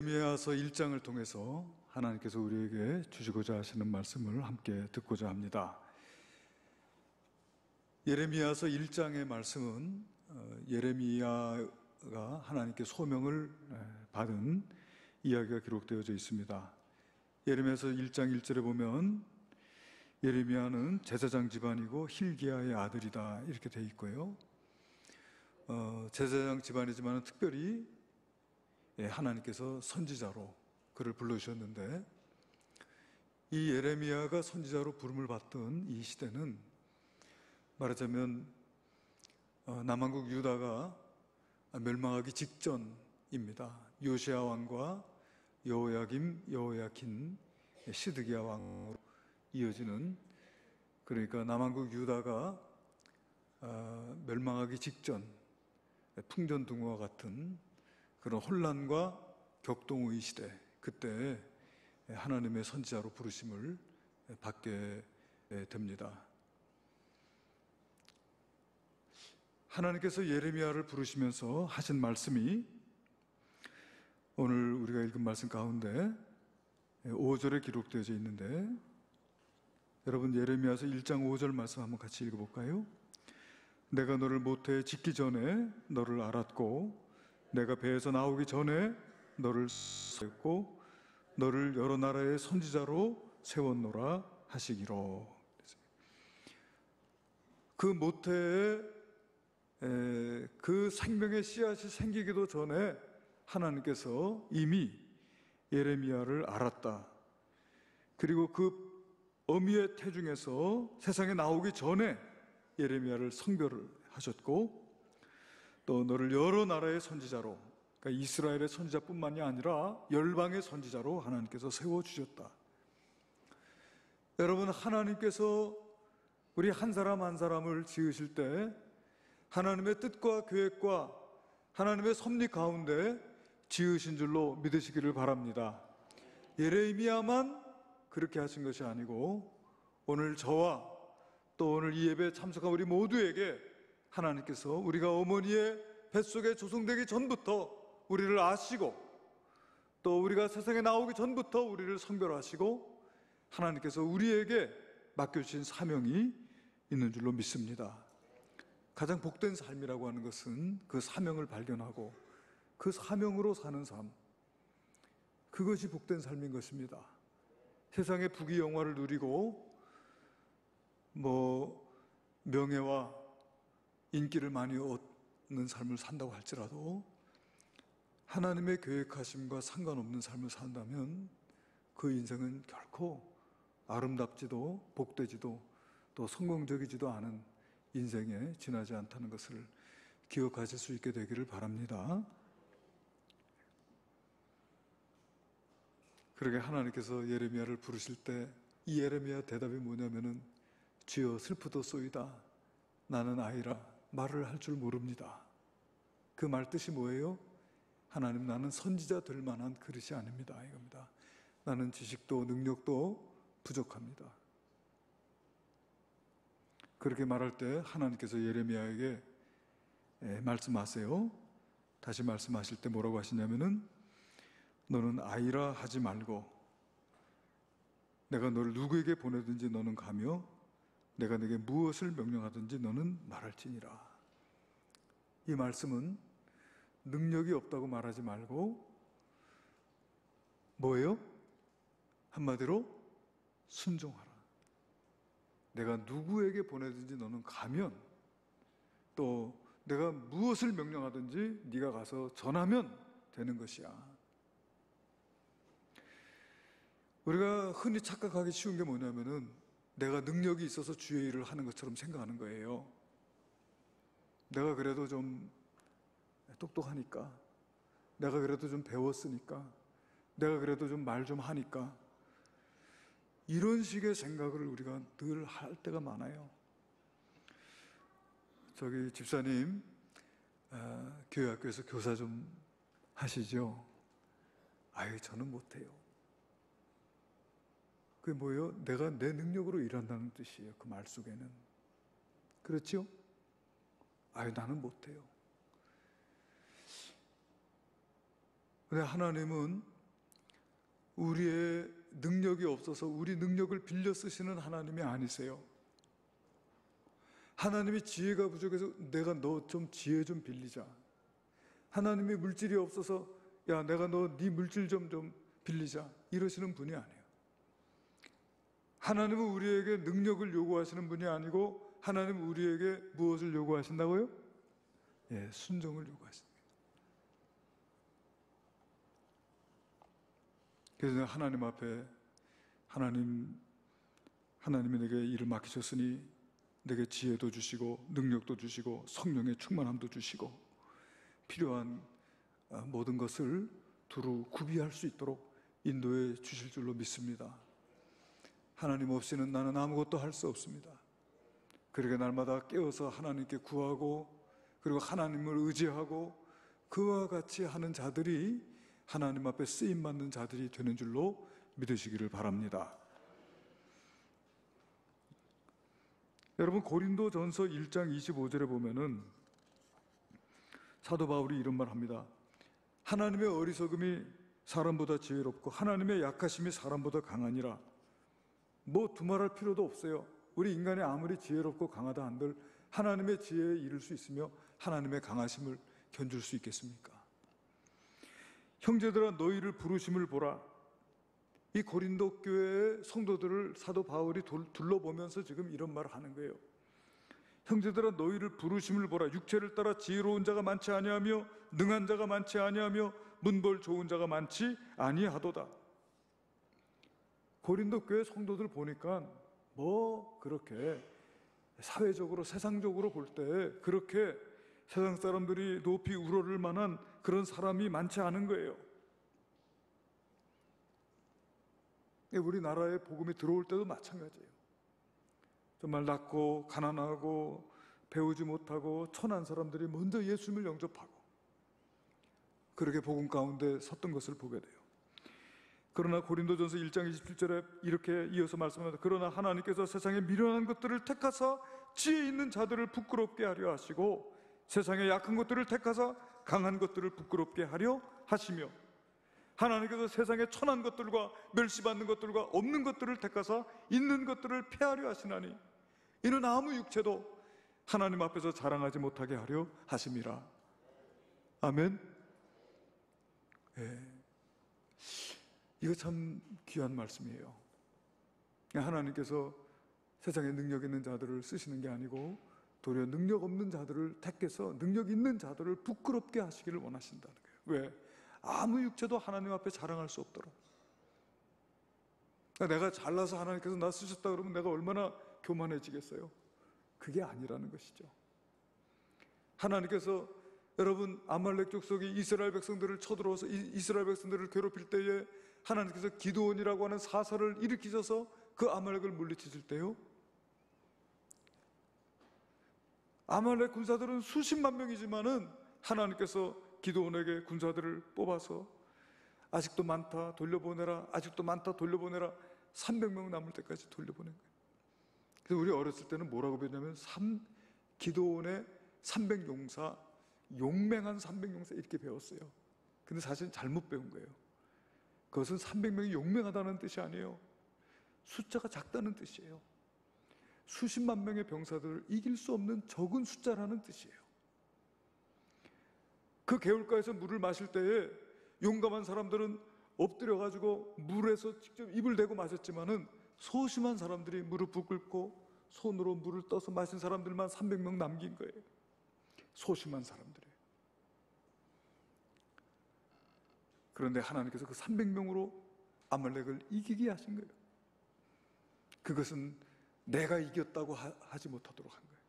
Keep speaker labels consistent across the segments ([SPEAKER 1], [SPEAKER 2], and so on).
[SPEAKER 1] 예레미야서 1장을 통해서 하나님께서 우리에게 주시고자 하시는 말씀을 함께 듣고자 합니다. 예레미야서 1장의 말씀은 예레미야가 하나님께 소명을 받은 이야기가 기록되어져 있습니다. 예레미야서 1장 1절에 보면 예레미야는 제사장 집안이고 hil기야의 아들이다 이렇게 되어 있고요. 제사장 집안이지만 특별히 하나님께서 선지자로 그를 불러주셨는데, 이 예레미야가 선지자로 부름을 받던 이 시대는 말하자면 남한국 유다가 멸망하기 직전입니다. 요시야 왕과 여호야김, 여호야킨, 시드기야 왕으로 이어지는, 그러니까 남한국 유다가 멸망하기 직전 풍전등화와 같은 그런 혼란과 격동의 시대, 그때 하나님의 선지자로 부르심을 받게 됩니다. 하나님께서 예레미야를 부르시면서 하신 말씀이 오늘 우리가 읽은 말씀 가운데 5절에 기록되어져 있는데, 여러분 예레미야서 1장 5절 말씀 한번 같이 읽어볼까요? 내가 너를 모태에 짓기 전에 너를 알았고 내가 배에서 나오기 전에 너를 세웠고 너를 여러 나라의 선지자로 세웠노라 하시기로. 그 모태에 그 생명의 씨앗이 생기기도 전에 하나님께서 이미 예레미야를 알았다. 그리고 그 어미의 태중에서 세상에 나오기 전에 예레미야를 성별을 하셨고, 또 너를 여러 나라의 선지자로, 그러니까 이스라엘의 선지자뿐만이 아니라 열방의 선지자로 하나님께서 세워주셨다. 여러분, 하나님께서 우리 한 사람 한 사람을 지으실 때 하나님의 뜻과 계획과 하나님의 섭리 가운데 지으신 줄로 믿으시기를 바랍니다. 예레미야만 그렇게 하신 것이 아니고 오늘 저와 또 오늘 이 예배에 참석한 우리 모두에게 하나님께서 우리가 어머니의 뱃속에 조성되기 전부터 우리를 아시고, 또 우리가 세상에 나오기 전부터 우리를 성별하시고 하나님께서 우리에게 맡겨주신 사명이 있는 줄로 믿습니다. 가장 복된 삶이라고 하는 것은 그 사명을 발견하고 그 사명으로 사는 삶, 그것이 복된 삶인 것입니다. 세상의 부귀영화를 누리고 명예와 인기를 많이 얻는 삶을 산다고 할지라도 하나님의 계획하심과 상관없는 삶을 산다면 그 인생은 결코 아름답지도 복되지도 또 성공적이지도 않은 인생에 지나지 않다는 것을 기억하실 수 있게 되기를 바랍니다. 그러게 하나님께서 예레미야를 부르실 때 이 예레미야 대답이 뭐냐면은, 주여 슬프도소이다, 나는 아이라 말을 할 줄 모릅니다. 그 말 뜻이 뭐예요? 하나님, 나는 선지자 될 만한 그릇이 아닙니다, 이겁니다. 나는 지식도 능력도 부족합니다. 그렇게 말할 때 하나님께서 예레미야에게 말씀하세요. 다시 말씀하실 때 뭐라고 하시냐면은, 너는 아이라 하지 말고 내가 너를 누구에게 보내든지 너는 가며 내가 내게 무엇을 명령하든지 너는 말할지니라. 이 말씀은 능력이 없다고 말하지 말고 뭐예요? 한마디로 순종하라. 내가 누구에게 보내든지 너는 가면, 또 내가 무엇을 명령하든지 네가 가서 전하면 되는 것이야. 우리가 흔히 착각하기 쉬운 게 뭐냐면은, 내가 능력이 있어서 주의 일을 하는 것처럼 생각하는 거예요. 내가 그래도 좀 똑똑하니까, 내가 그래도 좀 배웠으니까, 내가 그래도 좀 말 좀 하니까, 이런 식의 생각을 우리가 늘 할 때가 많아요. 저기 집사님, 교회 학교에서 교사 좀 하시죠? 아유, 저는 못해요. 그게 뭐예요? 내가 내 능력으로 일한다는 뜻이에요, 그 말 속에는. 그렇죠? 아유, 나는 못해요. 근데 하나님은 우리의 능력이 없어서 우리 능력을 빌려 쓰시는 하나님이 아니세요. 하나님이 지혜가 부족해서 내가 너 좀 지혜 좀 빌리자. 하나님이 물질이 없어서 야 내가 너 네 물질 좀 빌리자. 이러시는 분이 아니에요. 하나님은 우리에게 능력을 요구하시는 분이 아니고 하나님은 우리에게 무엇을 요구하신다고요? 예, 순종을 요구하십니다. 그래서 하나님 앞에 하나님이 내게 일을 맡기셨으니 내게 지혜도 주시고 능력도 주시고 성령의 충만함도 주시고 필요한 모든 것을 두루 구비할 수 있도록 인도해 주실 줄로 믿습니다. 하나님 없이는 나는 아무것도 할 수 없습니다. 그러게 날마다 깨어서 하나님께 구하고 그리고 하나님을 의지하고 그와 같이 하는 자들이 하나님 앞에 쓰임받는 자들이 되는 줄로 믿으시기를 바랍니다. 여러분 고린도전서 1장 25절에 보면은 사도 바울이 이런 말 합니다. 하나님의 어리석음이 사람보다 지혜롭고 하나님의 약하심이 사람보다 강하니라. 뭐 두말할 필요도 없어요. 우리 인간이 아무리 지혜롭고 강하다 한들 하나님의 지혜에 이를 수 있으며 하나님의 강하심을 견줄 수 있겠습니까? 형제들아 너희를 부르심을 보라. 이 고린도 교회의 성도들을 사도 바울이 둘러보면서 지금 이런 말을 하는 거예요. 형제들아 너희를 부르심을 보라. 육체를 따라 지혜로운 자가 많지 아니하며 능한 자가 많지 아니하며 문벌 좋은 자가 많지 아니하도다. 고린도 교회 성도들 보니까 뭐 그렇게 사회적으로 세상적으로 볼 때 그렇게 세상 사람들이 높이 우러를 만한 그런 사람이 많지 않은 거예요. 우리나라에 복음이 들어올 때도 마찬가지예요. 정말 낮고 가난하고 배우지 못하고 천한 사람들이 먼저 예수님을 영접하고 그렇게 복음 가운데 섰던 것을 보게 돼요. 그러나 고린도전서 1장 27절에 이렇게 이어서 말씀합니다. 그러나 하나님께서 세상에 미련한 것들을 택하사 지혜 있는 자들을 부끄럽게 하려 하시고 세상에 약한 것들을 택하사 강한 것들을 부끄럽게 하려 하시며 하나님께서 세상에 천한 것들과 멸시받는 것들과 없는 것들을 택하사 있는 것들을 폐하려 하시나니 이는 아무 육체도 하나님 앞에서 자랑하지 못하게 하려 하심이라. 아멘. 예. 이거 참 귀한 말씀이에요. 하나님께서 세상에 능력 있는 자들을 쓰시는 게 아니고 도리어 능력 없는 자들을 택해서 능력 있는 자들을 부끄럽게 하시기를 원하신다는 거예요. 왜? 아무 육체도 하나님 앞에 자랑할 수 없도록. 내가 잘나서 하나님께서 나 쓰셨다 그러면 내가 얼마나 교만해지겠어요? 그게 아니라는 것이죠. 하나님께서 여러분 아말렉 족속이 이스라엘 백성들을 쳐들어와서 이스라엘 백성들을 괴롭힐 때에 하나님께서 기드온이라고 하는 사사를 일으키셔서 그 아말렉을 물리치실 때요, 아말렉 군사들은 수십만 명이지만은 하나님께서 기드온에게 군사들을 뽑아서 아직도 많다 돌려보내라, 아직도 많다 돌려보내라, 300명 남을 때까지 돌려보낸 거예요. 그래서 우리 어렸을 때는 뭐라고 배웠냐면 기드온의 300용사, 용맹한 300용사 이렇게 배웠어요. 근데 사실은 잘못 배운 거예요. 그것은 300명이 용맹하다는 뜻이 아니에요. 숫자가 작다는 뜻이에요. 수십만 명의 병사들을 이길 수 없는 적은 숫자라는 뜻이에요. 그 개울가에서 물을 마실 때에 용감한 사람들은 엎드려가지고 물에서 직접 입을 대고 마셨지만은 소심한 사람들이 무릎을 꿇고 손으로 물을 떠서 마신 사람들만 300명 남긴 거예요. 소심한 사람들이. 그런데 하나님께서 그 300명으로 아말렉을 이기게 하신 거예요. 그것은 내가 이겼다고 하지 못하도록 한 거예요.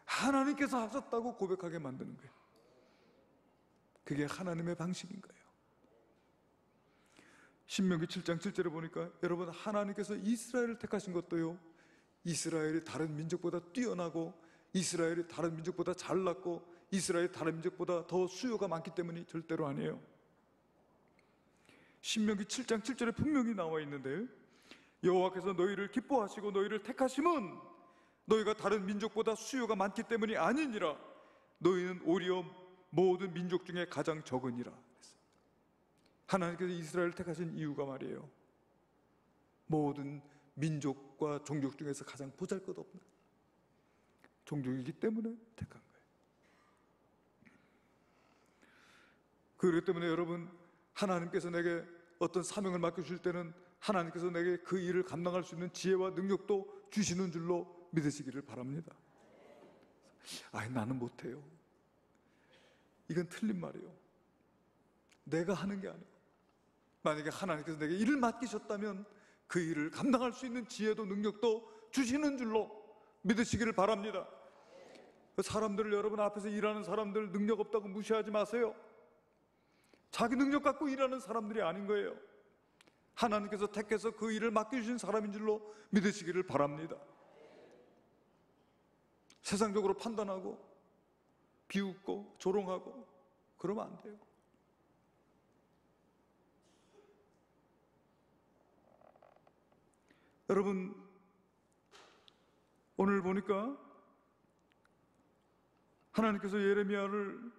[SPEAKER 1] 하나님께서 하셨다고 고백하게 만드는 거예요. 그게 하나님의 방식인 거예요. 신명기 7장 7절에 보니까 여러분 하나님께서 이스라엘을 택하신 것도요, 이스라엘이 다른 민족보다 뛰어나고 이스라엘이 다른 민족보다 잘났고 이스라엘이 다른 민족보다 더 수요가 많기 때문이 절대로 아니에요. 신명기 7장 7절에 분명히 나와 있는데 여호와께서 너희를 기뻐하시고 너희를 택하심은 너희가 다른 민족보다 수요가 많기 때문이 아니니라. 너희는 오히려 모든 민족 중에 가장 적으니라. 하나님께서 이스라엘을 택하신 이유가 말이에요, 모든 민족과 종족 중에서 가장 보잘것없는 종족이기 때문에 택한 거예요. 그렇기 때문에 여러분, 하나님께서 내게 어떤 사명을 맡겨주실 때는 하나님께서 내게 그 일을 감당할 수 있는 지혜와 능력도 주시는 줄로 믿으시기를 바랍니다. 아니, 나는 못해요. 이건 틀린 말이에요. 내가 하는 게 아니에요. 만약에 하나님께서 내게 일을 맡기셨다면 그 일을 감당할 수 있는 지혜도 능력도 주시는 줄로 믿으시기를 바랍니다. 사람들을, 여러분 앞에서 일하는 사람들 능력 없다고 무시하지 마세요. 자기 능력 갖고 일하는 사람들이 아닌 거예요. 하나님께서 택해서 그 일을 맡겨주신 사람인 줄로 믿으시기를 바랍니다. 세상적으로 판단하고 비웃고 조롱하고 그러면 안 돼요. 여러분, 오늘 보니까 하나님께서 예레미야를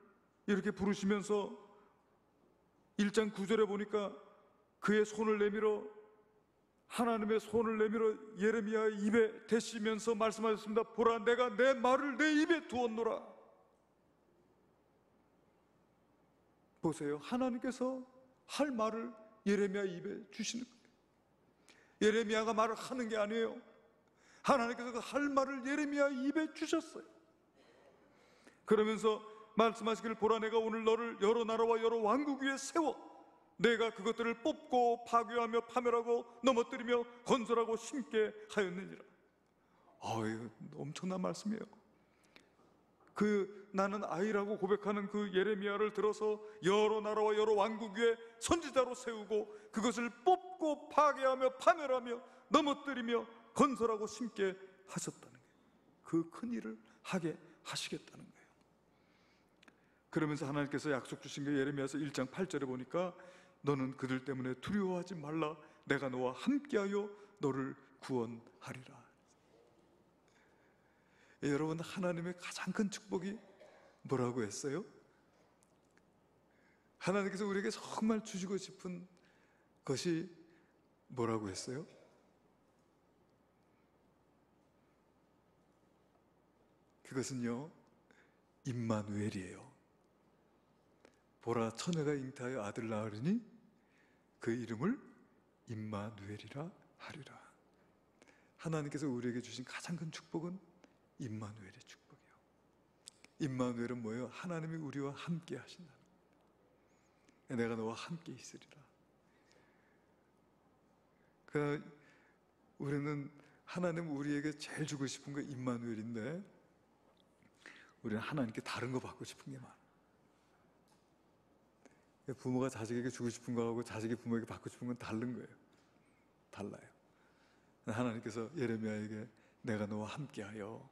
[SPEAKER 1] 이렇게 부르시면서 1장 9절에 보니까 그의 손을 내밀어, 하나님의 손을 내밀어 예레미야의 입에 대시면서 말씀하셨습니다. 보라, 내가 내 말을 내 입에 두었노라. 보세요, 하나님께서 할 말을 예레미야 입에 주시는 거예요. 예레미야가 말을 하는 게 아니에요. 하나님께서 그 할 말을 예레미야 입에 주셨어요. 그러면서 말씀하시기를, 보라, 내가 오늘 너를 여러 나라와 여러 왕국 위에 세워 내가 그것들을 뽑고 파괴하며 파멸하고 넘어뜨리며 건설하고 심게 하였느니라. 이거 엄청난 말씀이에요. 나는 아이라고 고백하는 그 예레미야를 들어서 여러 나라와 여러 왕국 위에 선지자로 세우고 그것을 뽑고 파괴하며 파멸하며 넘어뜨리며 건설하고 심게 하셨다는 거예요. 그 큰 일을 하게 하시겠다는 거예요. 그러면서 하나님께서 약속 주신 게 예레미야서 1장 8절에 보니까 너는 그들 때문에 두려워하지 말라. 내가 너와 함께하여 너를 구원하리라. 여러분, 하나님의 가장 큰 축복이 뭐라고 했어요? 하나님께서 우리에게 정말 주시고 싶은 것이 뭐라고 했어요? 그것은요, 임마누엘이에요. 보라, 처녀가 잉태하여 아들 낳으리니 그 이름을 임마누엘이라 하리라. 하나님께서 우리에게 주신 가장 큰 축복은 임마누엘의 축복이에요. 임마누엘은 뭐예요? 하나님이 우리와 함께 하신다는 거예요. 내가 너와 함께 있으리라. 그러니까 우리는 하나님 우리에게 제일 주고 싶은 거 임마누엘인데 우리는 하나님께 다른 거 받고 싶은 게 많아요. 부모가 자식에게 주고 싶은 거하고 자식이 부모에게 받고 싶은 건 다른 거예요. 달라요. 하나님께서 예레미야에게 내가 너와 함께하여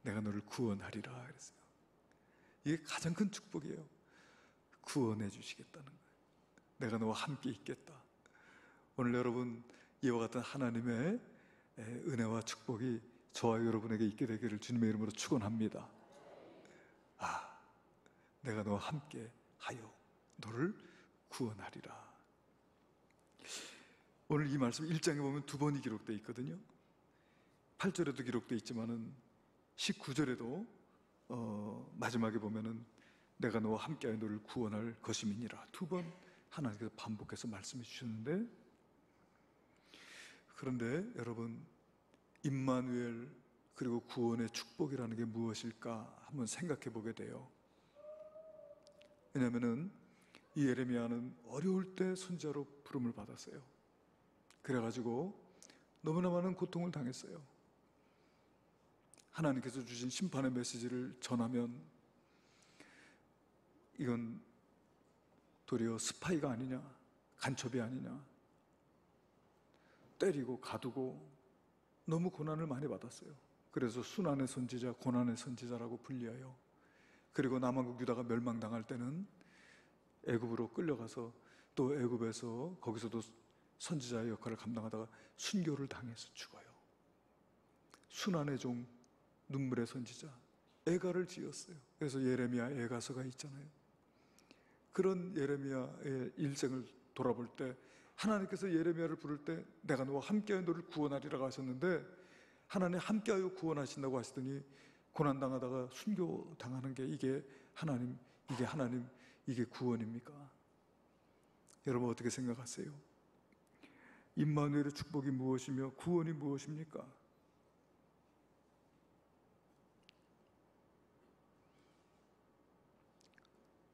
[SPEAKER 1] 내가 너를 구원하리라 그랬어요. 이게 가장 큰 축복이에요. 구원해 주시겠다는 거예요. 내가 너와 함께 있겠다. 오늘 여러분, 이와 같은 하나님의 은혜와 축복이 저와 여러분에게 있게 되기를 주님의 이름으로 축원합니다. 내가 너와 함께 하여 너를 구원하리라. 오늘 이 말씀 1장에 보면 두 번이 기록되어 있거든요. 8절에도 기록되어 있지만은 19절에도 마지막에 보면은 내가 너와 함께하여 너를 구원할 것임이니라. 두 번 하나님께서 반복해서 말씀해 주셨는데, 그런데 여러분, 임마누엘 그리고 구원의 축복이라는 게 무엇일까 한번 생각해 보게 돼요. 왜냐하면은 이 예레미야는 어려울 때 선지자로 부름을 받았어요. 그래가지고 너무나 많은 고통을 당했어요. 하나님께서 주신 심판의 메시지를 전하면 이건 도리어 스파이가 아니냐, 간첩이 아니냐, 때리고 가두고 너무 고난을 많이 받았어요. 그래서 순환의 선지자, 고난의 선지자라고 불리하여, 그리고 남한국 유다가 멸망당할 때는 애굽으로 끌려가서 또 애굽에서 거기서도 선지자의 역할을 감당하다가 순교를 당해서 죽어요. 순환의 종, 눈물의 선지자, 애가를 지었어요. 그래서 예레미야 애가서가 있잖아요. 그런 예레미야의 일생을 돌아볼 때 하나님께서 예레미야를 부를 때 내가 너와 함께하여 너를 구원하리라고 하셨는데, 하나님 함께하여 구원하신다고 하시더니 고난당하다가 순교당하는 게 이게 하나님, 이게 구원입니까? 여러분 어떻게 생각하세요? 임마누엘의 축복이 무엇이며 구원이 무엇입니까?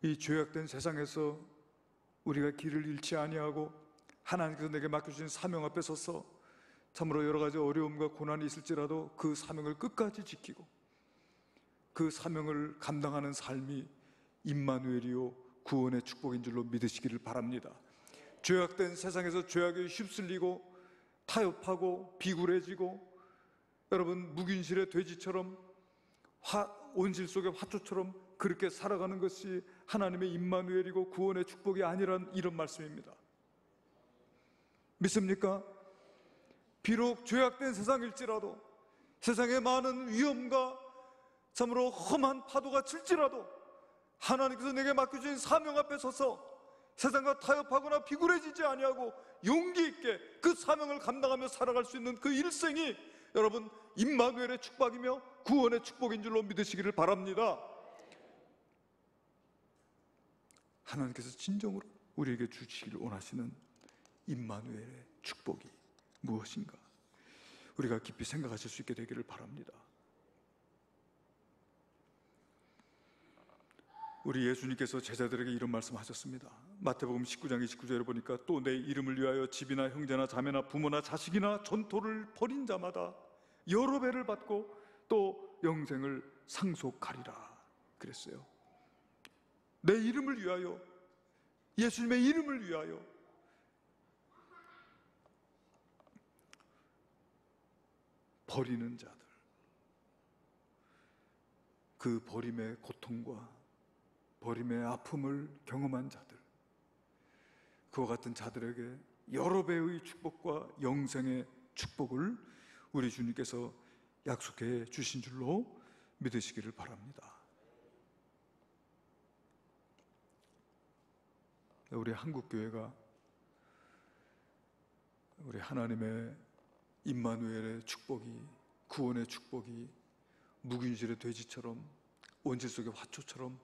[SPEAKER 1] 이 죄악된 세상에서 우리가 길을 잃지 아니하고 하나님께서 내게 맡겨주신 사명 앞에 서서 참으로 여러 가지 어려움과 고난이 있을지라도 그 사명을 끝까지 지키고 그 사명을 감당하는 삶이 임마누엘이요 구원의 축복인 줄로 믿으시기를 바랍니다. 죄악된 세상에서 죄악에 휩쓸리고 타협하고 비굴해지고 여러분 묵인실의 돼지처럼 온실 속의 화초처럼 그렇게 살아가는 것이 하나님의 임마누엘이고 구원의 축복이 아니란 이런 말씀입니다. 믿습니까? 비록 죄악된 세상일지라도, 세상에 많은 위험과 참으로 험한 파도가 칠지라도 하나님께서 내게 맡겨주신 사명 앞에 서서 세상과 타협하거나 비굴해지지 아니하고 용기 있게 그 사명을 감당하며 살아갈 수 있는 그 일생이 여러분 임마누엘의 축복이며 구원의 축복인 줄로 믿으시기를 바랍니다. 하나님께서 진정으로 우리에게 주시기를 원하시는 임마누엘의 축복이 무엇인가? 우리가 깊이 생각하실 수 있게 되기를 바랍니다. 우리 예수님께서 제자들에게 이런 말씀하셨습니다. 마태복음 19장 29절에 보니까 또 내 이름을 위하여 집이나 형제나 자매나 부모나 자식이나 전토를 벌인 자마다 여러 배를 받고 또 영생을 상속하리라 그랬어요. 내 이름을 위하여, 예수님의 이름을 위하여 버리는 자들, 그 버림의 고통과 버림의 아픔을 경험한 자들, 그와 같은 자들에게 여러 배의 축복과 영생의 축복을 우리 주님께서 약속해 주신 줄로 믿으시기를 바랍니다. 우리 한국교회가 우리 하나님의 임마누엘의 축복이, 구원의 축복이 묵인실의 돼지처럼 온실 속의 화초처럼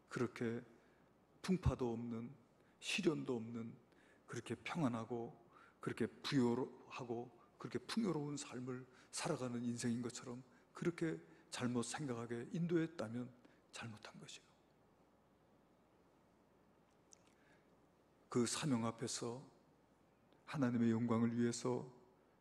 [SPEAKER 1] 그렇게 풍파도 없는, 시련도 없는 그렇게 평안하고 그렇게 부유하고 그렇게 풍요로운 삶을 살아가는 인생인 것처럼 그렇게 잘못 생각하게 인도했다면 잘못한 것이에요. 그 사명 앞에서 하나님의 영광을 위해서,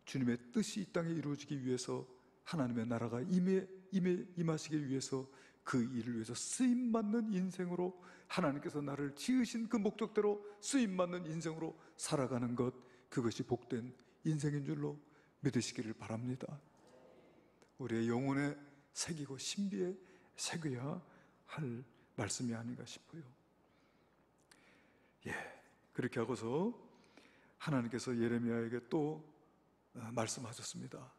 [SPEAKER 1] 주님의 뜻이 이 땅에 이루어지기 위해서, 하나님의 나라가 임하시기 위해서 그 일을 위해서 쓰임받는 인생으로, 하나님께서 나를 지으신 그 목적대로 쓰임받는 인생으로 살아가는 것, 그것이 복된 인생인 줄로 믿으시기를 바랍니다. 우리의 영혼에 새기고 신비에 새겨야 할 말씀이 아닌가 싶어요. 그렇게 하고서 하나님께서 예레미야에게 또 말씀하셨습니다.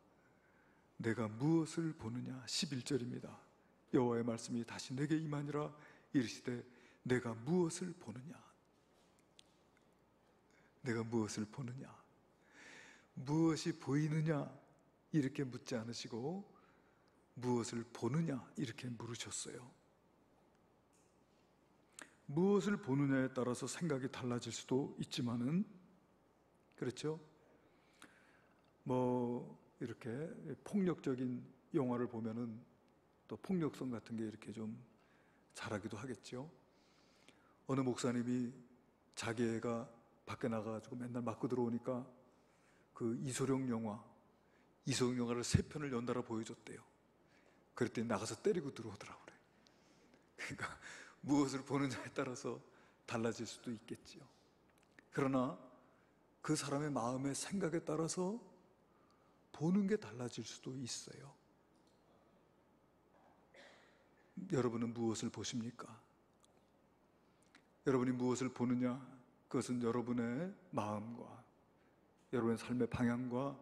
[SPEAKER 1] 내가 무엇을 보느냐? 11절입니다. 여호와의 말씀이 다시 내게 임하니라. 이르시되 내가 무엇을 보느냐? 내가 무엇을 보느냐? 무엇이 보이느냐? 이렇게 묻지 않으시고 무엇을 보느냐? 이렇게 물으셨어요. 무엇을 보느냐에 따라서 생각이 달라질 수도 있지만은, 그렇죠? 이렇게 폭력적인 영화를 보면은 또 폭력성 같은 게 이렇게 좀 자라기도 하겠죠. 어느 목사님이 자기 애가 밖에 나가가지고 맨날 맞고 들어오니까 그 이소룡 영화를 3편을 연달아 보여줬대요. 그랬더니 나가서 때리고 들어오더라고요. 그러니까 무엇을 보느냐에 따라서 달라질 수도 있겠지요. 그러나 그 사람의 마음의 생각에 따라서 보는 게 달라질 수도 있어요. 여러분은 무엇을 보십니까? 여러분이 무엇을 보느냐? 그것은 여러분의 마음과 여러분의 삶의 방향과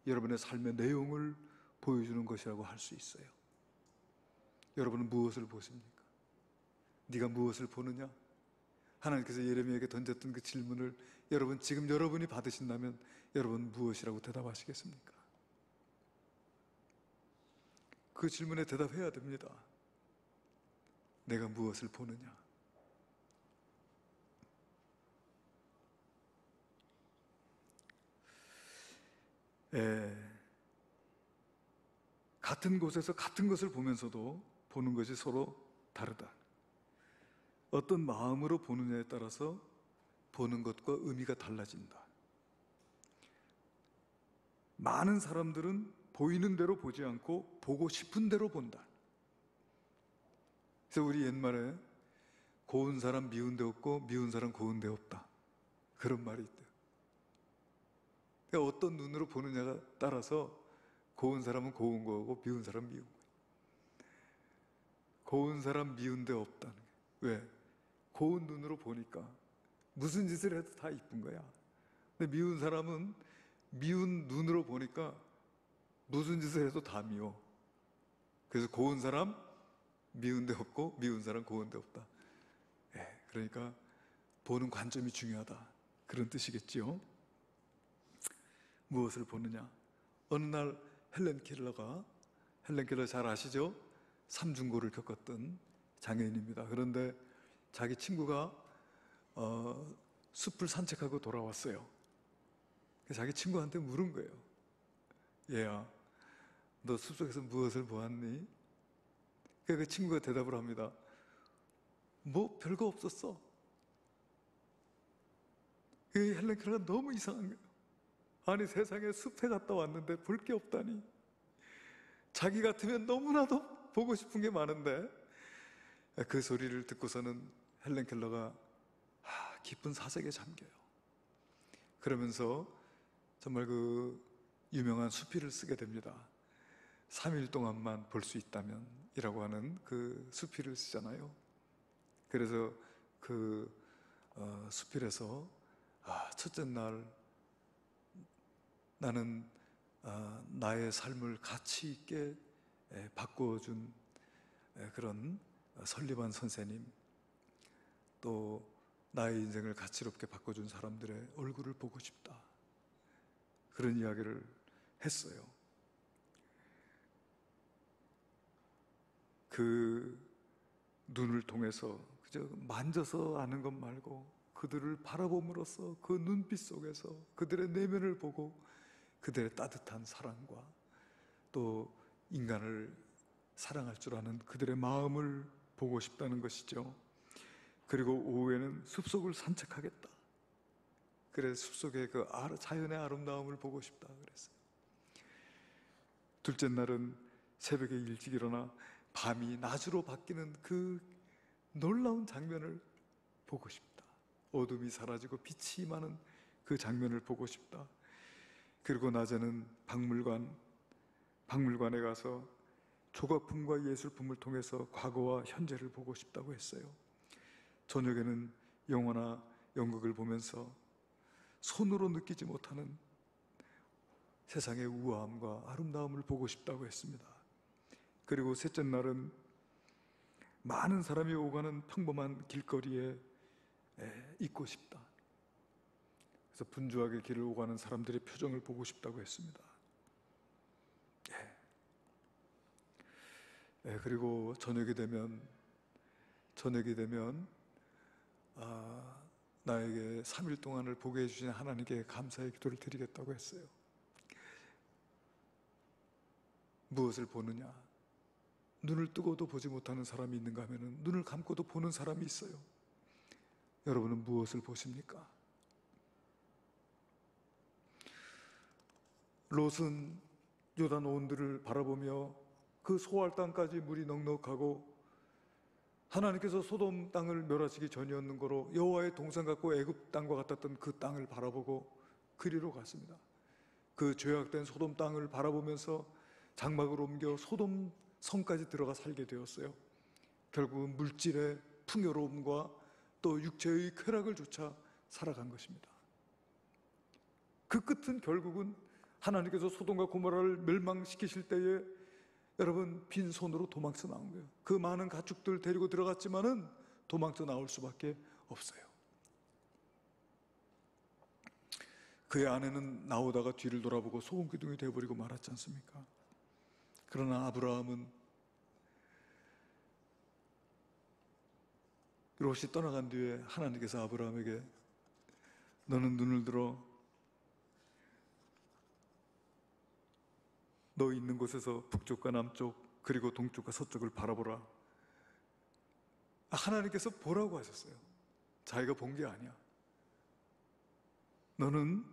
[SPEAKER 1] 여러분의 삶의 내용을 보여주는 것이라고 할 수 있어요. 여러분은 무엇을 보십니까? 네가 무엇을 보느냐? 하나님께서 예레미야에게 던졌던 그 질문을 여러분, 지금 여러분이 받으신다면 여러분 무엇이라고 대답하시겠습니까? 그 질문에 대답해야 됩니다. 내가 무엇을 보느냐? 같은 곳에서 같은 것을 보면서도 보는 것이 서로 다르다. 어떤 마음으로 보느냐에 따라서 보는 것과 의미가 달라진다. 많은 사람들은 보이는 대로 보지 않고 보고 싶은 대로 본다. 그래서 우리 옛말에 고운 사람 미운 데 없고 미운 사람 고운 데 없다, 그런 말이 있대요. 그러니까 어떤 눈으로 보느냐가 따라서 고운 사람은 고운 거고 미운 사람은 미운 거예요. 고운 사람 미운 데 없다는 거예요. 왜? 고운 눈으로 보니까 무슨 짓을 해도 다 이쁜 거야. 근데 미운 사람은 미운 눈으로 보니까 무슨 짓을 해도 다 미워. 그래서 고운 사람 미운 데 없고 미운 사람 고운 데 없다. 그러니까 보는 관점이 중요하다, 그런 뜻이겠지요. 무엇을 보느냐? 어느 날 헬렌 켈러 잘 아시죠? 삼중고를 겪었던 장애인입니다. 그런데 자기 친구가 숲을 산책하고 돌아왔어요. 자기 친구한테 물은 거예요. 얘야, 너 숲속에서 무엇을 보았니? 그 친구가 대답을 합니다. 뭐 별거 없었어. 헬렌 켈러가 너무 이상한 거예요. 아니, 세상에 숲에 갔다 왔는데 볼 게 없다니. 자기 같으면 너무나도 보고 싶은 게 많은데. 그 소리를 듣고서는 헬렌 켈러가 깊은 사색에 잠겨요. 그러면서 정말 그 유명한 수필을 쓰게 됩니다. 3일 동안만 볼 수 있다면 이라고 하는 그 수필을 쓰잖아요. 그래서 그 수필에서 첫째 날 나는 나의 삶을 가치 있게 바꿔준 그런 설리반 선생님, 또 나의 인생을 가치롭게 바꿔준 사람들의 얼굴을 보고 싶다, 그런 이야기를 했어요. 그 눈을 통해서 그저 만져서 아는 것 말고 그들을 바라봄으로써 그 눈빛 속에서 그들의 내면을 보고 그들의 따뜻한 사랑과 또 인간을 사랑할 줄 아는 그들의 마음을 보고 싶다는 것이죠. 그리고 오후에는 숲속을 산책하겠다. 그래서 숲속의 그 자연의 아름다움을 보고 싶다 그랬어요. 둘째 날은 새벽에 일찍 일어나 밤이 낮으로 바뀌는 그 놀라운 장면을 보고 싶다. 어둠이 사라지고 빛이 임하는 그 장면을 보고 싶다. 그리고 낮에는 박물관에 가서 조각품과 예술품을 통해서 과거와 현재를 보고 싶다고 했어요. 저녁에는 영화나 연극을 보면서 손으로 느끼지 못하는 세상의 우아함과 아름다움을 보고 싶다고 했습니다. 그리고 셋째 날은 많은 사람이 오가는 평범한 길거리에 있고 싶다. 그래서 분주하게 길을 오가는 사람들의 표정을 보고 싶다고 했습니다. 그리고 저녁이 되면 나에게 3일 동안을 보게 해주신 하나님께 감사의 기도를 드리겠다고 했어요. 무엇을 보느냐? 눈을 뜨고도 보지 못하는 사람이 있는가 하면 눈을 감고도 보는 사람이 있어요. 여러분은 무엇을 보십니까? 롯은 요단 온들을 바라보며 그 소알 땅까지 물이 넉넉하고 하나님께서 소돔 땅을 멸하시기 전이었는 거로 여호와의 동산 같고 애굽 땅과 같았던 그 땅을 바라보고 그리로 갔습니다. 그 죄악된 소돔 땅을 바라보면서 장막을 옮겨 소돔 성까지 들어가 살게 되었어요. 결국은 물질의 풍요로움과 또 육체의 쾌락을 조차 살아간 것입니다. 그 끝은 결국은 하나님께서 소돔과 고모라를 멸망시키실 때에 여러분 빈손으로 도망쳐 나온 거예요. 그 많은 가축들 데리고 들어갔지만은 도망쳐 나올 수밖에 없어요. 그의 아내는 나오다가 뒤를 돌아보고 소금기둥이 되어버리고 말았지 않습니까? 그러나 아브라함은 롯이 떠나간 뒤에 하나님께서 아브라함에게 너는 눈을 들어 너 있는 곳에서 북쪽과 남쪽 그리고 동쪽과 서쪽을 바라보라. 하나님께서 보라고 하셨어요. 자기가 본 게 아니야. 너는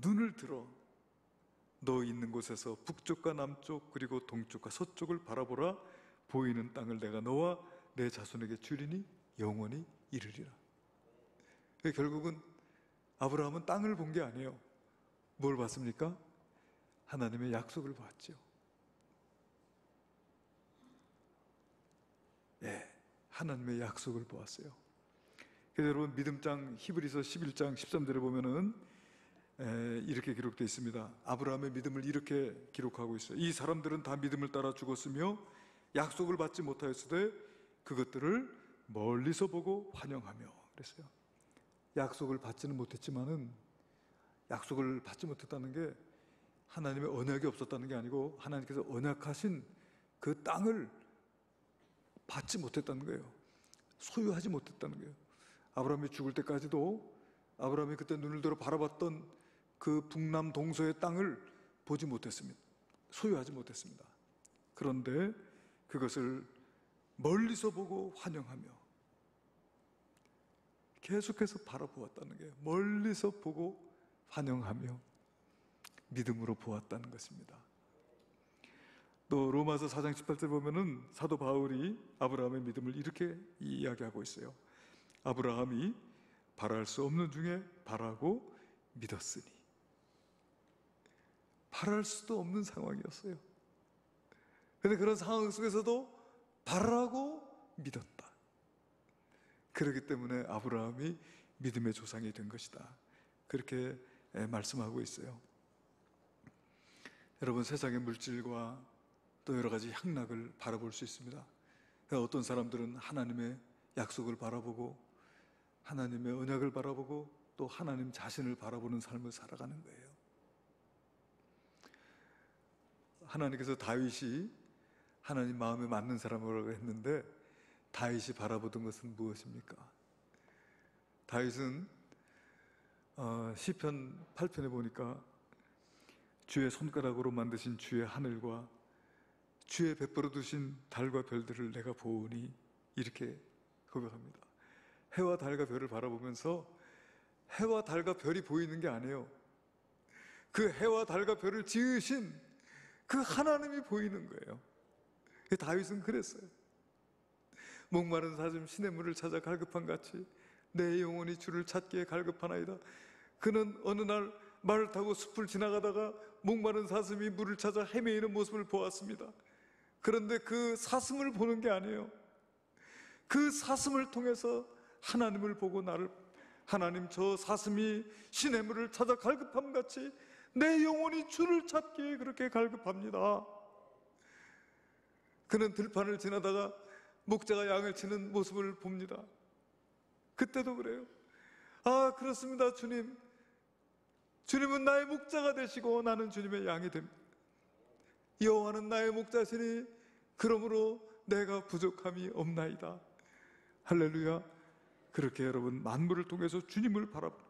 [SPEAKER 1] 눈을 들어 너 있는 곳에서 북쪽과 남쪽 그리고 동쪽과 서쪽을 바라보라. 보이는 땅을 내가 너와 내 자손에게 주리니 영원히 이르리라. 결국은 아브라함은 땅을 본 게 아니에요. 뭘 봤습니까? 하나님의 약속을 봤죠. 하나님의 약속을 보았어요. 그래서 여러분 믿음장 히브리서 11장 13절에 보면은 이렇게 기록되어 있습니다. 아브라함의 믿음을 이렇게 기록하고 있어요. 이 사람들은 다 믿음을 따라 죽었으며 약속을 받지 못하였으되 그것들을 멀리서 보고 환영하며 그랬어요. 약속을 받지는 못했지만은 약속을 받지 못했다는 게 하나님의 언약이 없었다는 게 아니고 하나님께서 언약하신 그 땅을 받지 못했다는 거예요. 소유하지 못했다는 거예요. 아브라함이 죽을 때까지도 아브라함이 그때 눈을 들어 바라봤던 그 북남 동서의 땅을 보지 못했습니다. 소유하지 못했습니다. 그런데 그것을 멀리서 보고 환영하며 계속해서 바라보았다는 거예요. 멀리서 보고 환영하며 믿음으로 보았다는 것입니다. 또 로마서 4장 18절 보면은 사도 바울이 아브라함의 믿음을 이렇게 이야기하고 있어요. 아브라함이 바랄 수 없는 중에 바라고 믿었으니. 바랄 수도 없는 상황이었어요. 그런데 그런 상황 속에서도 바라고 믿었다. 그렇기 때문에 아브라함이 믿음의 조상이 된 것이다. 그렇게 말씀하고 있어요. 여러분, 세상의 물질과 또 여러 가지 향락을 바라볼 수 있습니다. 어떤 사람들은 하나님의 약속을 바라보고 하나님의 언약을 바라보고 또 하나님 자신을 바라보는 삶을 살아가는 거예요. 하나님께서 다윗이 하나님 마음에 맞는 사람이라고 했는데 다윗이 바라보던 것은 무엇입니까? 다윗은 시편 8편에 보니까 주의 손가락으로 만드신 주의 하늘과 주의 베풀어 두신 달과 별들을 내가 보오니 이렇게 고백합니다. 해와 달과 별을 바라보면서 해와 달과 별이 보이는 게 아니에요. 그 해와 달과 별을 지으신 그 하나님이 보이는 거예요. 다윗은 그랬어요. 목마른 사슴 시냇물을 찾아 갈급한 같이 내 영혼이 주를 찾기에 갈급하나이다. 그는 어느 날 말을 타고 숲을 지나가다가 목마른 사슴이 물을 찾아 헤매이는 모습을 보았습니다. 그런데 그 사슴을 보는 게 아니에요. 그 사슴을 통해서 하나님을 보고 나를, 하나님, 저 사슴이 시냇물을 찾아 갈급함 같이 내 영혼이 주를 찾기에 그렇게 갈급합니다. 그는 들판을 지나다가 목자가 양을 치는 모습을 봅니다. 그때도 그래요. 아, 그렇습니다, 주님. 주님은 나의 목자가 되시고 나는 주님의 양이 됩니다. 여호와는 나의 목자시니 그러므로 내가 부족함이 없나이다. 할렐루야. 그렇게 여러분 만물을 통해서 주님을 바라보는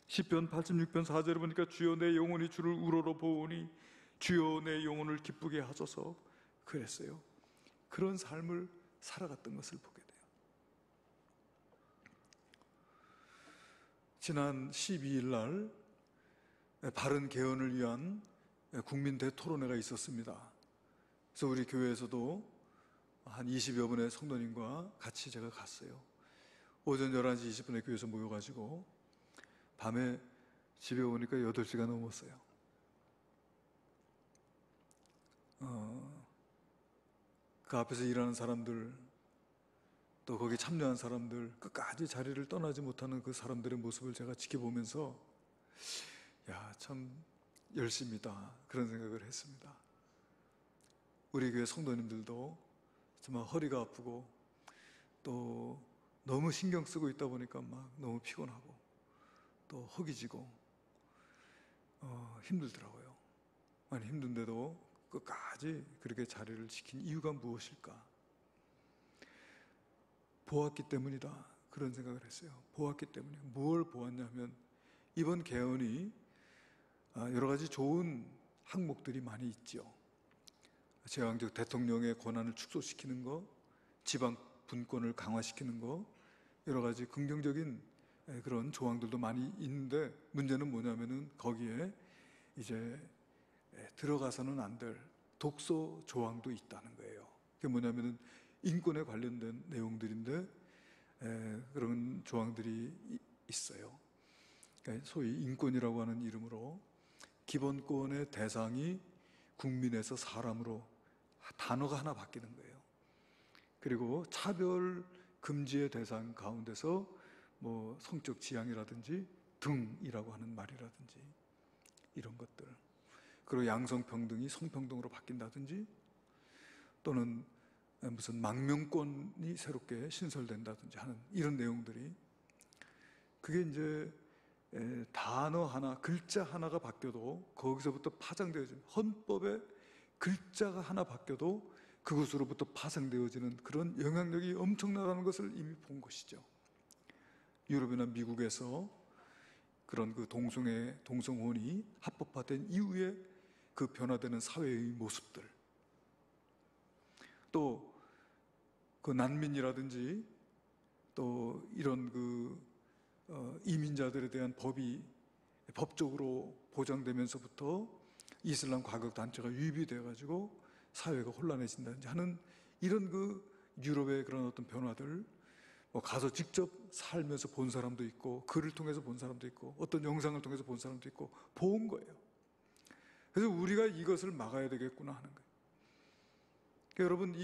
[SPEAKER 1] 시편 86편 4절에 보니까 주여 내 영혼이 주를 우러러 보오니 주여 내 영혼을 기쁘게 하소서 그랬어요. 그런 삶을 살아갔던 것을 보게 돼요. 지난 12일 날 바른 개헌을 위한 국민 대토론회가 있었습니다. 그래서 우리 교회에서도 한 20여 분의 성도님과 같이 제가 갔어요. 오전 11시 20분에 교회에서 모여가지고 밤에 집에 오니까 8시가 넘었어요. 그 앞에서 일하는 사람들, 또 거기 참여한 사람들, 끝까지 자리를 떠나지 못하는 그 사람들의 모습을 제가 지켜보면서 야, 참 열심이다, 그런 생각을 했습니다. 우리 교회 성도님들도 정말 허리가 아프고 또 너무 신경 쓰고 있다 보니까 막 너무 피곤하고 또 허기지고 힘들더라고요. 많이 힘든데도 끝까지 그렇게 자리를 지킨 이유가 무엇일까? 보았기 때문이다, 그런 생각을 했어요. 보았기 때문에. 뭘 보았냐면 이번 개헌이 여러 가지 좋은 항목들이 많이 있죠. 제왕적 대통령의 권한을 축소시키는 거, 지방 분권을 강화시키는 거, 여러 가지 긍정적인 그런 조항들도 많이 있는데, 문제는 뭐냐면은 거기에 이제 들어가서는 안 될 독소 조항도 있다는 거예요. 그게 뭐냐면은 인권에 관련된 내용들인데 그런 조항들이 있어요. 그러니까 소위 인권이라고 하는 이름으로 기본권의 대상이 국민에서 사람으로 단어가 하나 바뀌는 거예요. 그리고 차별 금지의 대상 가운데서 뭐 성적 지향이라든지 등이라고 하는 말이라든지 이런 것들, 그리고 양성평등이 성평등으로 바뀐다든지, 또는 무슨 망명권이 새롭게 신설된다든지 하는 이런 내용들이, 그게 이제 단어 하나, 글자 하나가 바뀌어도 거기서부터 파장되어지는, 헌법의 글자가 하나 바뀌어도 그것으로부터 파생되어지는 그런 영향력이 엄청나다는 것을 이미 본 것이죠. 유럽이나 미국에서 그런 그 동성혼이 합법화된 이후에 그 변화되는 사회의 모습들, 또 그 난민이라든지 또 이런 이민자들에 대한 법이 법적으로 보장되면서부터 이슬람 과격 단체가 유입이 되어가지고 사회가 혼란해진다든지 하는 이런 유럽의 그런 어떤 변화들, 가서 직접 살면서 본 사람도 있고, 글을 통해서 본 사람도 있고, 어떤 영상을 통해서 본 사람도 있고, 본 거예요. 그래서 우리가 이것을 막아야 되겠구나 하는 거예요. 그러니까 여러분,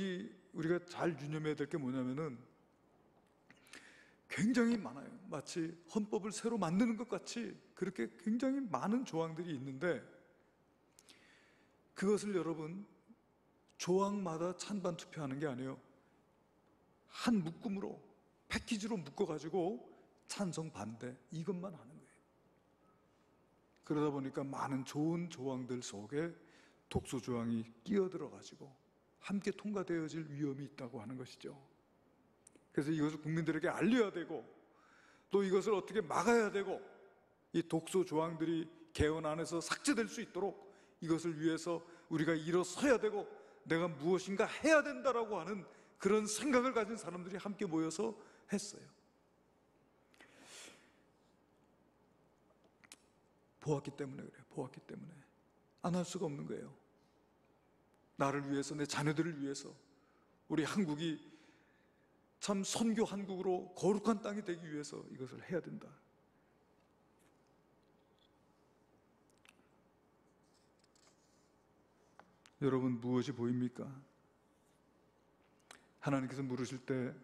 [SPEAKER 1] 우리가 잘 유념해야 될 게 뭐냐면은 굉장히 많아요. 마치 헌법을 새로 만드는 것 같이 그렇게 굉장히 많은 조항들이 있는데, 그것을 여러분 조항마다 찬반 투표하는 게 아니에요. 한 묶음으로, 패키지로 묶어가지고 찬성 반대 이것만 하는 거예요. 그러다 보니까 많은 좋은 조항들 속에 독소 조항이 끼어들어가지고 함께 통과되어질 위험이 있다고 하는 것이죠. 그래서 이것을 국민들에게 알려야 되고, 또 이것을 어떻게 막아야 되고, 이 독소 조항들이 개헌 안에서 삭제될 수 있도록 이것을 위해서 우리가 일어서야 되고, 내가 무엇인가 해야 된다라고 하는 그런 생각을 가진 사람들이 함께 모여서 했어요. 보았기 때문에 그래요. 보았기 때문에 안 할 수가 없는 거예요. 나를 위해서, 내 자녀들을 위해서, 우리 한국이 참 선교 한국으로 거룩한 땅이 되기 위해서 이것을 해야 된다. 여러분, 무엇이 보입니까? 하나님께서 물으실 때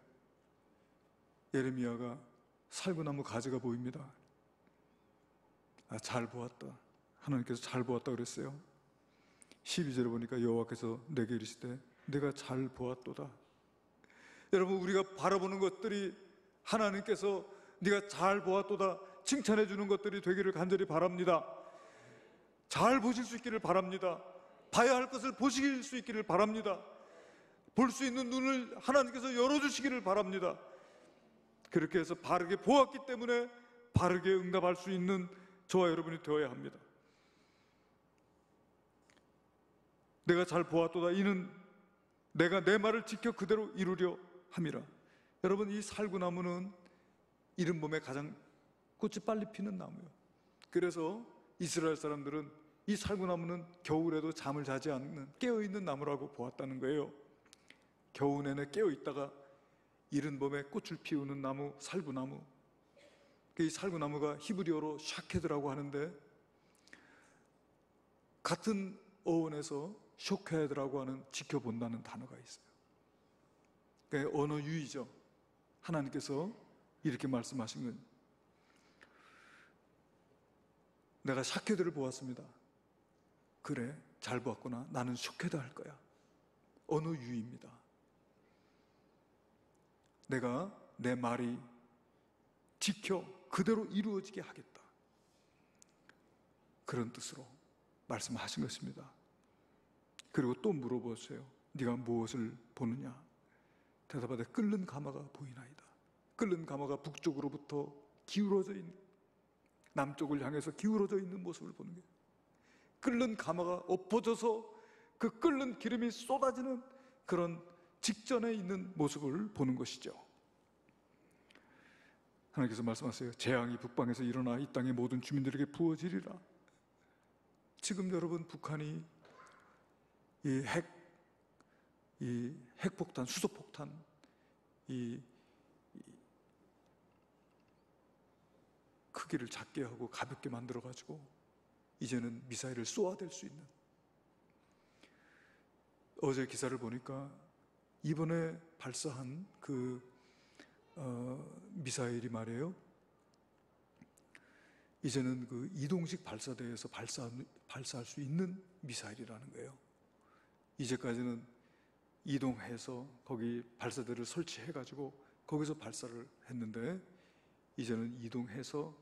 [SPEAKER 1] 예레미야가 살구나무 가지가 보입니다. 잘 보았다. 하나님께서 잘 보았다 그랬어요. 12절에 보니까 여호와께서 내게 이르시되 내가 잘 보았도다. 여러분, 우리가 바라보는 것들이 하나님께서 네가 잘 보았도다 칭찬해 주는 것들이 되기를 간절히 바랍니다. 잘 보실 수 있기를 바랍니다. 봐야 할 것을 보실 수 있기를 바랍니다. 볼 수 있는 눈을 하나님께서 열어주시기를 바랍니다. 그렇게 해서 바르게 보았기 때문에 바르게 응답할 수 있는 저와 여러분이 되어야 합니다. 내가 잘 보았도다 이는 내가 내 말을 지켜 그대로 이루려 함이라. 여러분, 이 살구나무는 이른 봄에 가장 꽃이 빨리 피는 나무예요. 그래서 이스라엘 사람들은 이 살구나무는 겨울에도 잠을 자지 않는 깨어있는 나무라고 보았다는 거예요. 겨우 내내 깨어있다가 이른 봄에 꽃을 피우는 나무, 살구나무. 이 살구나무가 히브리어로 샤케드라고 하는데, 같은 어원에서 쇼케드라고 하는 지켜본다는 단어가 있어요. 그러니까 언어 유희죠. 하나님께서 이렇게 말씀하신 건, 내가 샤케드를 보았습니다. 그래, 잘 보았구나. 나는 쇼케드 할 거야. 언어 유희입니다. 내가 내 말이 지켜 그대로 이루어지게 하겠다. 그런 뜻으로 말씀하신 것입니다. 그리고 또 물어보세요. 네가 무엇을 보느냐? 대답하되 끓는 가마가 보이나이다. 끓는 가마가 북쪽으로부터 기울어져 있는, 남쪽을 향해서 기울어져 있는 모습을 보는 거예요. 끓는 가마가 엎어져서 그 끓는 기름이 쏟아지는 그런 직전에 있는 모습을 보는 것이죠. 하나님께서 말씀하세요. 재앙이 북방에서 일어나 이 땅의 모든 주민들에게 부어지리라. 지금 여러분, 북한이 이 핵폭탄, 수소폭탄, 이 크기를 작게 하고 가볍게 만들어가지고 이제는 미사일을 쏘아댈 수 있는, 어제 기사를 보니까 이번에 발사한 미사일이 말이에요, 이제는 그 이동식 발사대에서 발사할 수 있는 미사일이라는 거예요. 이제까지는 이동해서 거기 발사대를 설치해가지고 거기서 발사를 했는데, 이제는 이동해서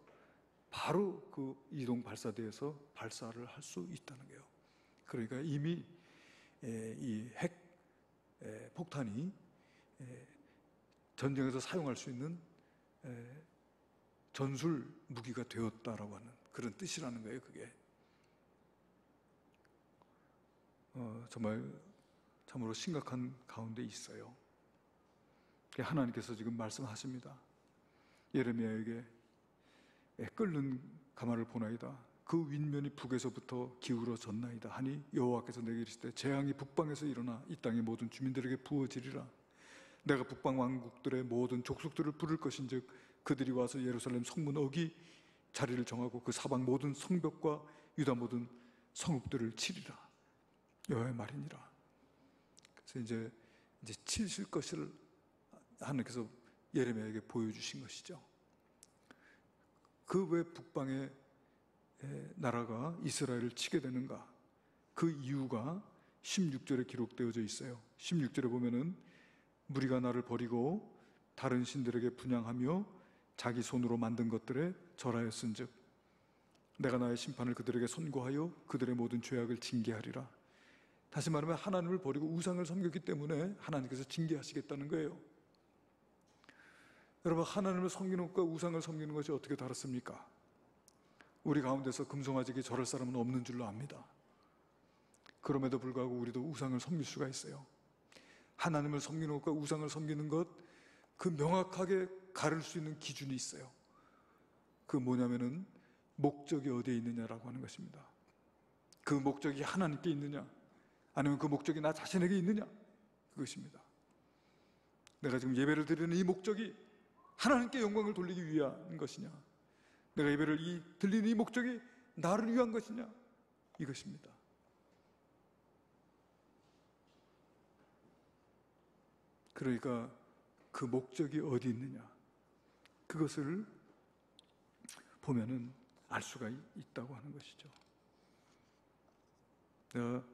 [SPEAKER 1] 바로 그 이동 발사대에서 발사를 할 수 있다는 거예요. 그러니까 이미 이 핵 폭탄이 전쟁에서 사용할 수 있는 전술 무기가 되었다라고 하는 그런 뜻이라는 거예요. 그게 정말 참으로 심각한 가운데 있어요. 하나님께서 지금 말씀하십니다. 예레미야에게 끓는 가마를 보나이다. 그 윗면이 북에서부터 기울어졌나이다 하니 여호와께서 내게 이르시되 재앙이 북방에서 일어나 이 땅의 모든 주민들에게 부어지리라. 내가 북방 왕국들의 모든 족속들을 부를 것인즉 그들이 와서 예루살렘 성문 어기 자리를 정하고 그 사방 모든 성벽과 유다 모든 성읍들을 치리라. 여호와의 말이니라. 그래서 이제 치실 것을 하나님께서 예레미야에게 보여주신 것이죠. 그 왜 북방의 나라가 이스라엘을 치게 되는가? 그 이유가 16절에 기록되어져 있어요. 16절에 보면은 무리가 나를 버리고 다른 신들에게 분향하며 자기 손으로 만든 것들에 절하였은즉 내가 나의 심판을 그들에게 선고하여 그들의 모든 죄악을 징계하리라. 다시 말하면 하나님을 버리고 우상을 섬겼기 때문에 하나님께서 징계하시겠다는 거예요. 여러분, 하나님을 섬기는 것과 우상을 섬기는 것이 어떻게 다릅니까? 우리 가운데서 금송아지에게 절할 사람은 없는 줄로 압니다. 그럼에도 불구하고 우리도 우상을 섬길 수가 있어요. 하나님을 섬기는 것과 우상을 섬기는 것, 그 명확하게 가를 수 있는 기준이 있어요. 그 뭐냐면은 목적이 어디에 있느냐라고 하는 것입니다. 그 목적이 하나님께 있느냐, 아니면 그 목적이 나 자신에게 있느냐, 그것입니다. 내가 지금 예배를 드리는 이 목적이 하나님께 영광을 돌리기 위한 것이냐, 내가 예배를 드리는 이 목적이 나를 위한 것이냐, 이것입니다. 그러니까 그 목적이 어디 있느냐, 그것을 보면은 알 수가 있다고 하는 것이죠. 내가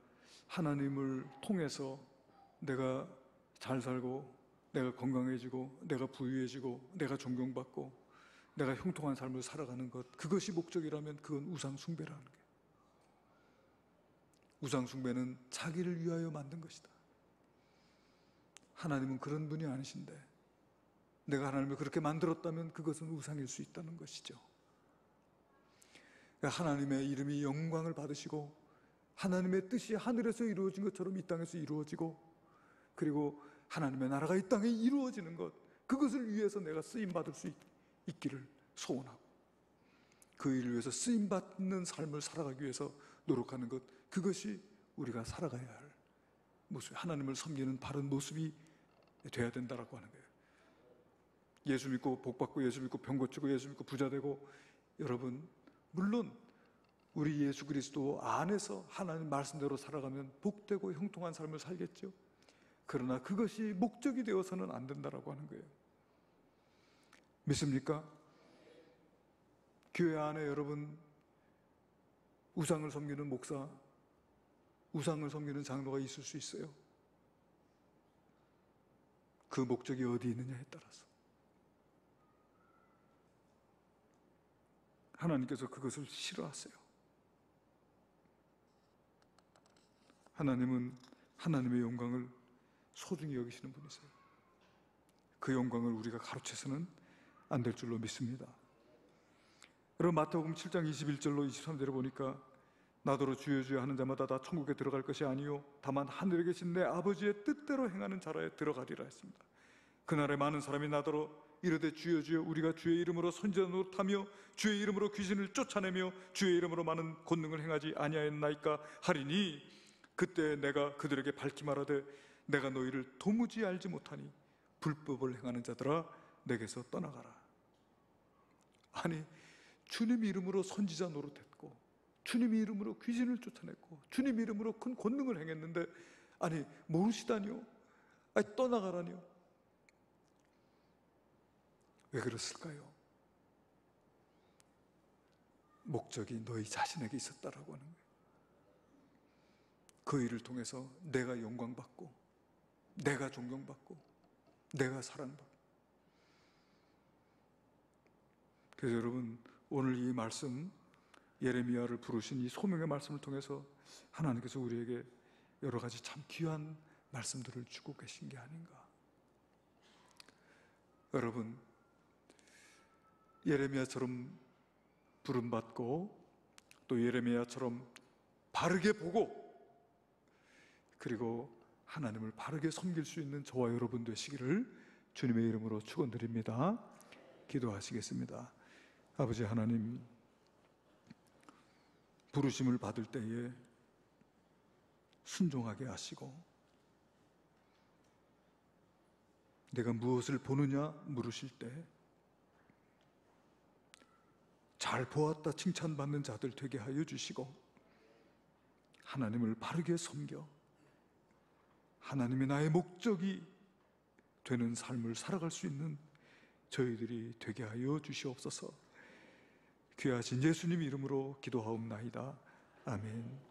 [SPEAKER 1] 하나님을 통해서 내가 잘 살고, 내가 건강해지고, 내가 부유해지고, 내가 존경받고, 내가 형통한 삶을 살아가는 것, 그것이 목적이라면 그건 우상 숭배라는 거예요. 우상 숭배는 자기를 위하여 만든 것이다. 하나님은 그런 분이 아니신데 내가 하나님을 그렇게 만들었다면 그것은 우상일 수 있다는 것이죠. 그러니까 하나님의 이름이 영광을 받으시고 하나님의 뜻이 하늘에서 이루어진 것처럼 이 땅에서 이루어지고, 그리고 하나님의 나라가 이 땅에 이루어지는 것, 그것을 위해서 내가 쓰임받을 수 있기를 소원하고, 그 일을 위해서 쓰임받는 삶을 살아가기 위해서 노력하는 것, 그것이 우리가 살아가야 할 모습, 하나님을 섬기는 바른 모습이 돼야 된다라고 하는 거예요. 예수 믿고 복받고, 예수 믿고 병 고치고, 예수 믿고 부자 되고, 여러분 물론 우리 예수 그리스도 안에서 하나님 말씀대로 살아가면 복되고 형통한 삶을 살겠죠. 그러나 그것이 목적이 되어서는 안 된다라고 하는 거예요. 믿습니까? 교회 안에 여러분 우상을 섬기는 목사, 우상을 섬기는 장로가 있을 수 있어요. 그 목적이 어디 있느냐에 따라서 하나님께서 그것을 싫어하세요. 하나님은 하나님의 영광을 소중히 여기시는 분이세요. 그 영광을 우리가 가로채서는 안 될 줄로 믿습니다. 여러분, 마태복음 7장 21절로 23절에 보니까 나더러 주여 주여 하는 자마다 다 천국에 들어갈 것이 아니요 다만 하늘에 계신 내 아버지의 뜻대로 행하는 자라에 들어가리라 했습니다. 그날에 많은 사람이 나더러 이르되 주여 주여 우리가 주의 이름으로 선지자 노릇하며 주의 이름으로 귀신을 쫓아내며 주의 이름으로 많은 권능을 행하지 아니하였나이까 하리니 그때 내가 그들에게 밝히 말하되 내가 너희를 도무지 알지 못하니 불법을 행하는 자들아 내게서 떠나가라. 아니, 주님 이름으로 선지자 노릇했고 주님 이름으로 귀신을 쫓아냈고 주님 이름으로 큰 권능을 행했는데 아니 모르시다니요? 아니 떠나가라니요? 왜 그랬을까요? 목적이 너희 자신에게 있었다라고 하는 거예요. 그 일을 통해서 내가 영광받고 내가 존경받고 내가 사랑받고. 그래서 여러분, 오늘 이 말씀, 예레미야를 부르신 이 소명의 말씀을 통해서 하나님께서 우리에게 여러 가지 참 귀한 말씀들을 주고 계신 게 아닌가. 여러분, 예레미야처럼 부름받고 또 예레미야처럼 바르게 보고 그리고 하나님을 바르게 섬길 수 있는 저와 여러분 되시기를 주님의 이름으로 축원드립니다. 기도하시겠습니다. 아버지 하나님, 부르심을 받을 때에 순종하게 하시고 내가 무엇을 보느냐 물으실 때 잘 보았다 칭찬받는 자들 되게 하여 주시고 하나님을 바르게 섬겨 하나님이 나의 목적이 되는 삶을 살아갈 수 있는 저희들이 되게 하여 주시옵소서. 귀하신 예수님 이름으로 기도하옵나이다. 아멘.